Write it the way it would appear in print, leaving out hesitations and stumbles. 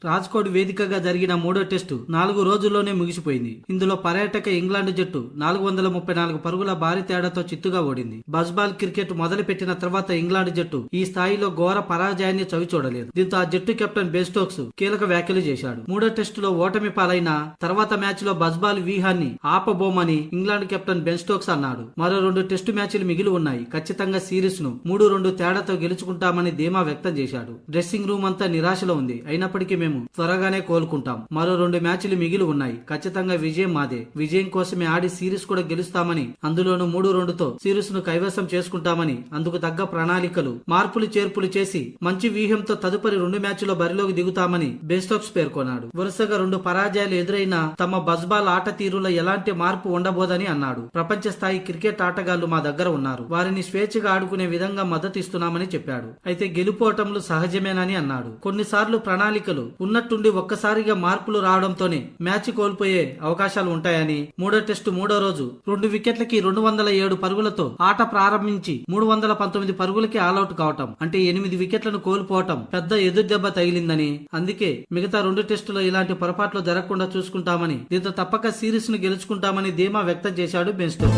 రాజ్కోట్ వేదికగా జరిగిన మూడో టెస్టు 4 రోజుల్లోనే ముగిసిపోయింది. ఇందులో పర్యాటక ఇంగ్లాండ్ జట్టు 434 పరుగుల భారీ తేడాతో చిత్తుగా ఓడింది. బజ్బాల్ క్రికెట్ మొదలుపెట్టిన తర్వాత ఇంగ్లాండ్ జట్టు ఈ స్థాయిలో ఘోర పరాజయాన్ని చవిచూడలేదు. దీంతో ఆ జట్టు కెప్టెన్ బెన్ స్టోక్స్ కీలక వ్యాఖ్యలు చేశాడు. మూడో టెస్టులో ఓటమి పాలైన తర్వాత మ్యాచ్ లో బజ్బాల్ వ్యూహాన్ని ఆపబోమని ఇంగ్లాండ్ కెప్టెన్ బెన్ స్టోక్స్ అన్నాడు. మరో 2 టెస్టు మ్యాచ్లు మిగిలి ఉన్నాయి. ఖచ్చితంగా సిరీస్ ను 3-2 తేడాతో గెలుచుకుంటామని ధీమా వ్యక్తం చేశాడు. డ్రెస్సింగ్ రూమ్ అంతా నిరాశలో ఉంది. అయినప్పటికీ మేము త్వరగానే కోలుకుంటాం. మరో 2 మ్యాచ్లు మిగిలి ఉన్నాయి. ఖచ్చితంగా విజయం మాదే. విజయం కోసమే ఆడి సిరీస్ కూడా గెలుస్తామని, అందులోనూ 3-2తో సిరీస్ ను కైవసం చేసుకుంటామని, అందుకు తగ్గ ప్రణాళికలు, మార్పులు చేర్పులు చేసి మంచి వ్యూహంతో తదుపరి 2 మ్యాచ్లో బరిలోకి దిగుతామని బెన్ స్టోక్స్ పేర్కొన్నాడు. వరుసగా 2 పరాజయాలు ఎదురైనా తమ బజ్బాల్ ఆట తీరులో ఎలాంటి మార్పు ఉండబోదని అన్నాడు. ప్రపంచ స్థాయి క్రికెట్ ఆటగాళ్లు మా దగ్గర ఉన్నారు. వారిని స్వేచ్ఛగా ఆడుకునే విధంగా మద్దతు ఇస్తున్నామని చెప్పాడు. అయితే గెలుపోటములు సహజమేనని అన్నాడు. కొన్నిసార్లు ప్రణాళికలు ఉన్నట్టుండి ఒక్కసారిగా మార్పులు రావడంతోనే మ్యాచ్ కోల్పోయే అవకాశాలు ఉంటాయని, మూడో టెస్టు మూడో రోజు 2 వికెట్లకి 207 పరుగులతో ఆట ప్రారంభించి 319 పరుగులకి ఆలౌట్ కావటం అంటే 8 వికెట్లను కోల్పోవటం పెద్ద ఎదురుదెబ్బ తగిలిందని, అందుకే మిగతా 2 టెస్టులో ఇలాంటి పొరపాట్లు జరగకుండా చూసుకుంటామని, దీంతో తప్పక సిరీస్ ను గెలుచుకుంటామని ధీమా వ్యక్తం చేశాడు బెన్ స్టోక్స్.